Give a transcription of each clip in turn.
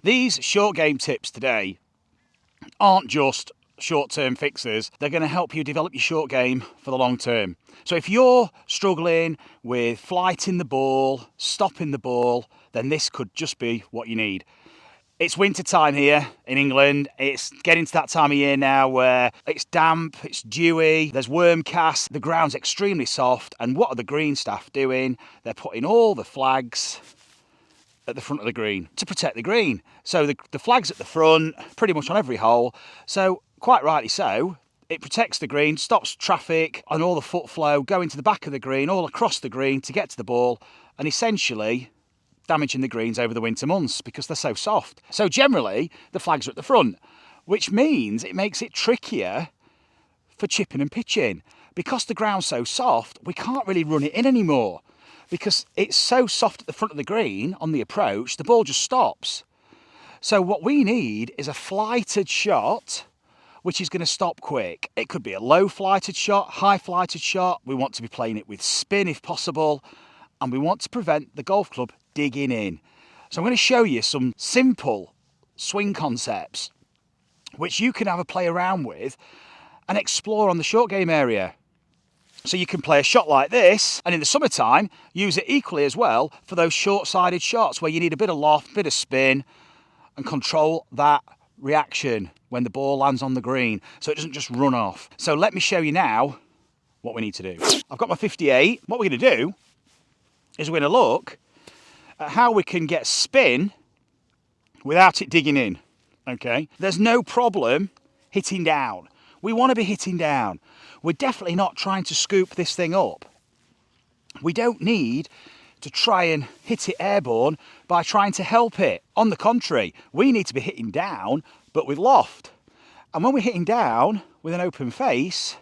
These short game tips today aren't just short-term fixes. They're going to help you develop your short game for the long term. So if you're struggling with flighting the ball, stopping the ball, then this could just be what you need. It's winter time here in England. It's getting to that time of year now where it's damp, it's dewy, there's worm cast, the ground's extremely soft. And what are the green staff doing? They're putting all the flags at the front of the green to protect the green. So the flag's at the front, pretty much on every hole. So quite rightly so, it protects the green, stops traffic and all the foot flow going to the back of the green, all across the green to get to the ball, and essentially damaging the greens over the winter months because they're so soft. So generally, the flags are at the front, which means it makes it trickier for chipping and pitching. Because the ground's so soft, we can't really run it in anymore. Because it's so soft at the front of the green on the approach, the ball just stops. So what we need is a flighted shot, which is going to stop quick. It could be a low flighted shot, high flighted shot. We want to be playing it with spin if possible, and we want to prevent the golf club digging in. So I'm going to show you some simple swing concepts which you can have a play around with and explore on the short game area. So you can play a shot like this, and in the summertime, use it equally as well for those short-sided shots where you need a bit of loft, bit of spin, and control that reaction when the ball lands on the green, so it doesn't just run off. So let me show you now what we need to do. I've got my 58. What we're going to do is we're going to look at how we can get spin without it digging in, okay? There's no problem hitting down. We want to be hitting down. We're definitely not trying to scoop this thing up. We don't need to try and hit it airborne by trying to help it. On the contrary, we need to be hitting down, but with loft. And when we're hitting down with an open face,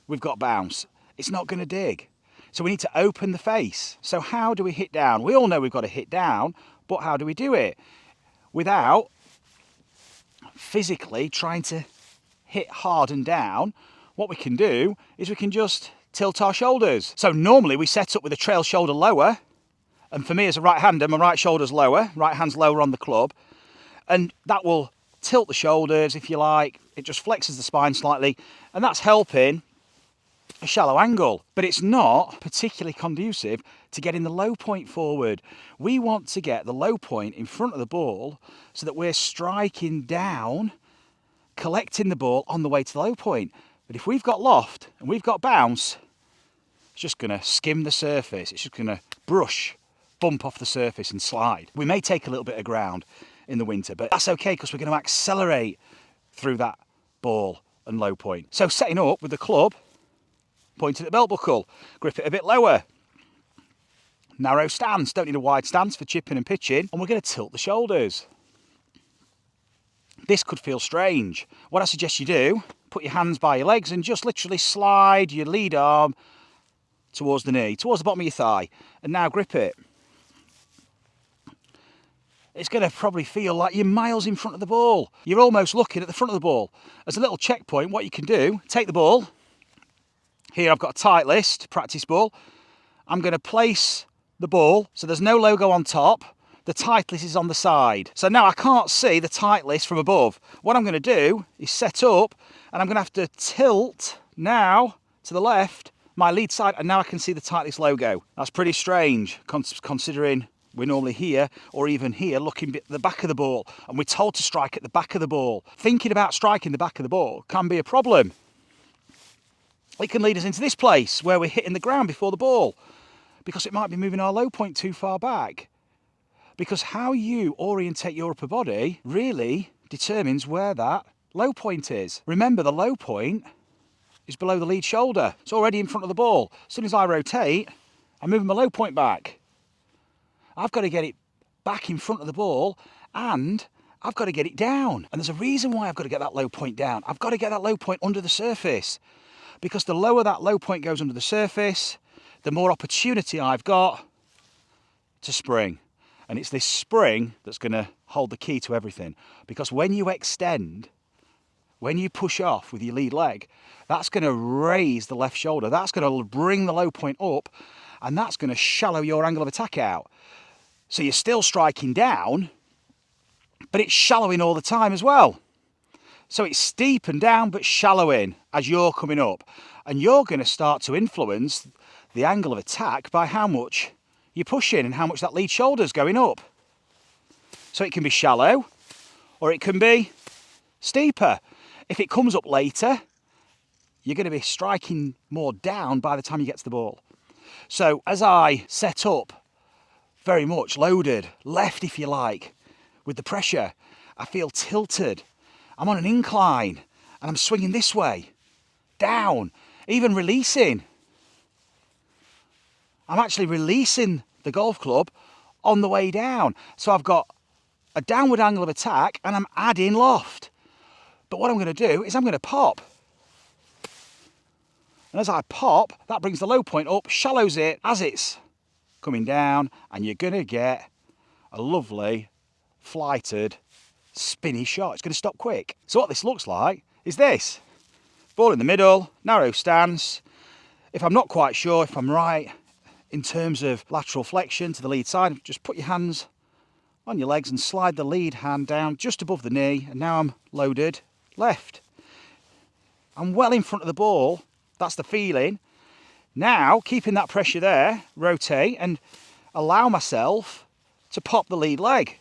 we've got bounce. It's not going to dig. So we need to open the face. So how do we hit down? We all know we've got to hit down, but how do we do it? Without physically trying to hit hard and down, what we can do is we can just tilt our shoulders. So normally we set up with a trail shoulder lower, and for me as a right-hander, my right shoulder's lower, right hand's lower on the club, and that will tilt the shoulders, if you like. It just flexes the spine slightly, and that's helping a shallow angle, but it's not particularly conducive to getting the low point forward. We want to get the low point in front of the ball so that we're striking down, collecting the ball on the way to the low point. But if we've got loft and we've got bounce, it's just going to skim the surface. It's just going to brush, bump off the surface and slide. We may take a little bit of ground in the winter, but that's okay because we're going to accelerate through that ball and low point. So setting up with the club, pointed at the belt buckle, grip it a bit lower. Narrow stance, don't need a wide stance for chipping and pitching, and we're going to tilt the shoulders. This could feel strange. What I suggest you do, put your hands by your legs and just literally slide your lead arm towards the knee, towards the bottom of your thigh, and now grip it. It's going to probably feel like you're miles in front of the ball. You're almost looking at the front of the ball. As a little checkpoint, what you can do, take the ball. Here I've got a tight list, practice ball. I'm going to place the ball so there's no logo on top. The tight list is on the side. So now I can't see the tight list from above. What I'm going to do is set up, and I'm going to have to tilt now to the left, my lead side, and now I can see the tight list logo. That's pretty strange considering we're normally here or even here looking at the back of the ball, and we're told to strike at the back of the ball. Thinking about striking the back of the ball can be a problem. It can lead us into this place where we're hitting the ground before the ball because it might be moving our low point too far back. Because how you orientate your upper body really determines where that low point is. Remember, the low point is below the lead shoulder. It's already in front of the ball. As soon as I rotate, I'm moving my low point back. I've got to get it back in front of the ball, and I've got to get it down. And there's a reason why I've got to get that low point down. I've got to get that low point under the surface, because the lower that low point goes under the surface, the more opportunity I've got to spring. And it's this spring that's going to hold the key to everything. Because when you extend, when you push off with your lead leg, that's going to raise the left shoulder. That's going to bring the low point up, and that's going to shallow your angle of attack out. So you're still striking down, but it's shallowing all the time as well. So it's steep and down, but shallowing as you're coming up. And you're going to start to influence the angle of attack by how much you're pushing and how much that lead shoulder's going up. So it can be shallow, or it can be steeper. If it comes up later, you're going to be striking more down by the time you get to the ball. So as I set up, very much loaded, left if you like, with the pressure, I feel tilted. I'm on an incline and I'm swinging this way, down, even releasing. I'm actually releasing the golf club on the way down. So I've got a downward angle of attack and I'm adding loft. But what I'm going to do is I'm going to pop. And as I pop, that brings the low point up, shallows it as it's coming down, and you're going to get a lovely flighted spinny shot. It's going to stop quick. So what this looks like is this. Ball in the middle, narrow stance. If I'm not quite sure if I'm right in terms of lateral flexion to the lead side, just put your hands on your legs and slide the lead hand down just above the knee, and now I'm loaded left. I'm well in front of the ball. That's the feeling. Now, keeping that pressure there, rotate and allow myself to pop the lead leg.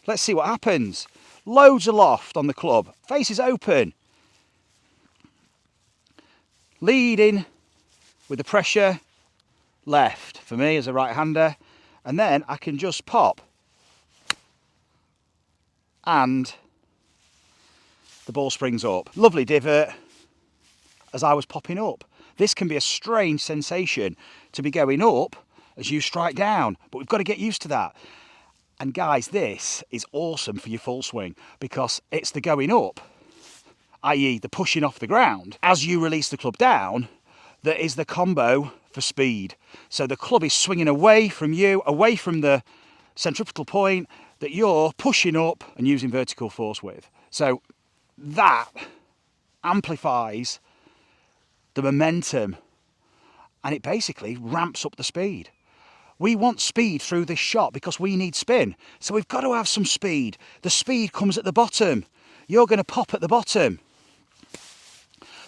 Let's see what happens. Loads of loft on the club. Face is open. Leading with the pressure left for me as a right-hander. And then I can just pop. And the ball springs up. Lovely divot as I was popping up. This can be a strange sensation to be going up as you strike down, but we've got to get used to that. And guys, this is awesome for your full swing because it's the going up, i.e. the pushing off the ground, as you release the club down, that is the combo for speed. So the club is swinging away from you, away from the centripetal point that you're pushing up and using vertical force with. So that amplifies the momentum and it basically ramps up the speed. We want speed through this shot because we need spin. So we've got to have some speed. The speed comes at the bottom. You're going to pop at the bottom.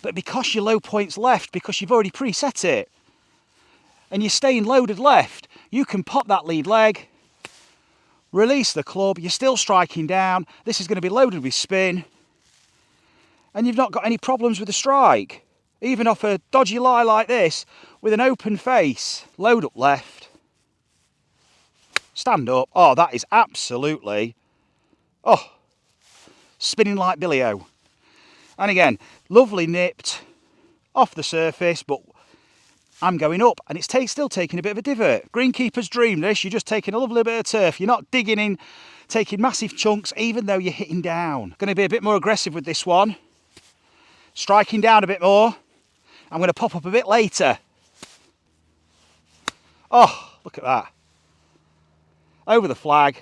But because your low point's left, because you've already preset it, and you're staying loaded left, you can pop that lead leg, release the club, you're still striking down. This is going to be loaded with spin. And you've not got any problems with the strike. Even off a dodgy lie like this, with an open face, load up left. Stand up. Oh, that is absolutely, spinning like Billy-O. And again, lovely nipped off the surface, but I'm going up and it's still taking a bit of a divot. Greenkeeper's dream this, you're just taking a lovely bit of turf. You're not digging in, taking massive chunks, even though you're hitting down. Going to be a bit more aggressive with this one. Striking down a bit more. I'm going to pop up a bit later. Oh, look at that. Over the flag,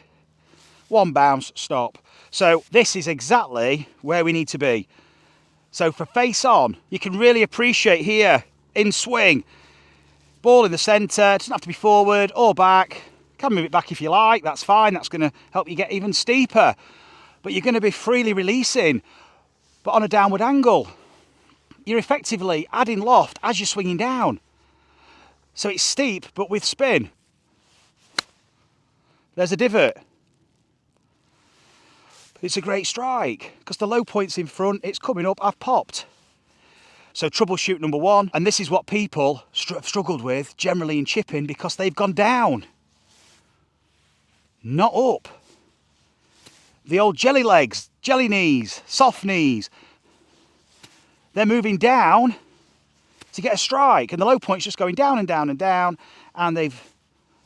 one bounce, stop. So this is exactly where we need to be. So for face on, you can really appreciate here, in swing, ball in the centre, doesn't have to be forward or back. Can move it back if you like, that's fine, that's going to help you get even steeper. But you're going to be freely releasing, but on a downward angle. You're effectively adding loft as you're swinging down. So it's steep, but with spin. There's a divot. It's a great strike because the low point's in front, it's coming up, I've popped. So troubleshoot number one, and this is what people have struggled with generally in chipping because they've gone down, not up. The old jelly legs, jelly knees, soft knees, they're moving down to get a strike and the low point's just going down and down and down, and they've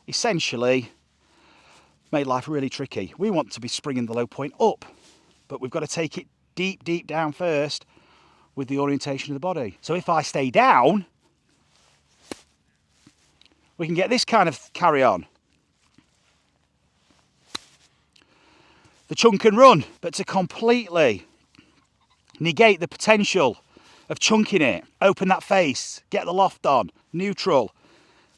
essentially made life really tricky. We want to be springing the low point up, but we've got to take it deep, deep down first with the orientation of the body. So if I stay down, we can get this kind of carry on. The chunk and run, but to completely negate the potential of chunking it, open that face, get the loft on, neutral,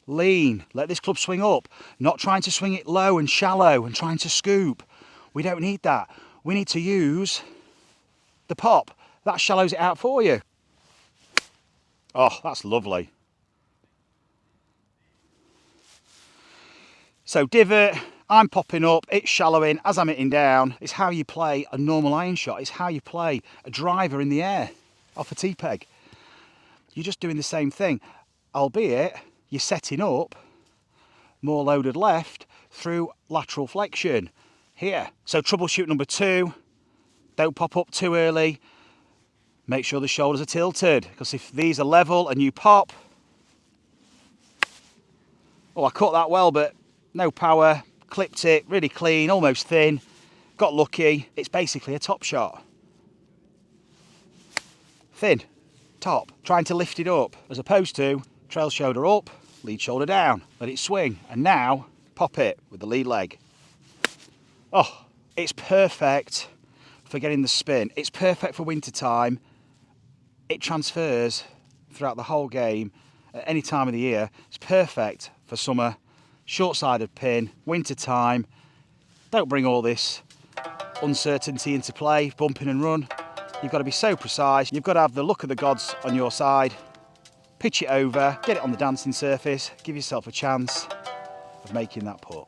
Lean, let this club swing up, not trying to swing it low and shallow and trying to scoop. We don't need that. We need to use the pop. That shallows it out for you. Oh, that's lovely. So divot, I'm popping up, it's shallowing as I'm hitting down. It's how you play a normal iron shot. It's how you play a driver in the air off a T-peg. You're just doing the same thing, albeit you're setting up more loaded left through lateral flexion here. So troubleshoot number 2, don't pop up too early. Make sure the shoulders are tilted, because if these are level and you pop, oh, I cut that well, but no power, clipped it, really clean, almost thin, got lucky. It's basically a top shot. Thin, top, trying to lift it up, as opposed to trail shoulder up, lead shoulder down, let it swing, and now pop it with the lead leg. Oh, it's perfect for getting the spin. It's perfect for winter time. It transfers throughout the whole game at any time of the year. It's perfect for summer, short-sided pin, winter time. Don't bring all this uncertainty into play, bumping and run. You've got to be so precise. You've got to have the luck of the gods on your side. Pitch it over, get it on the dancing surface, give yourself a chance of making that putt.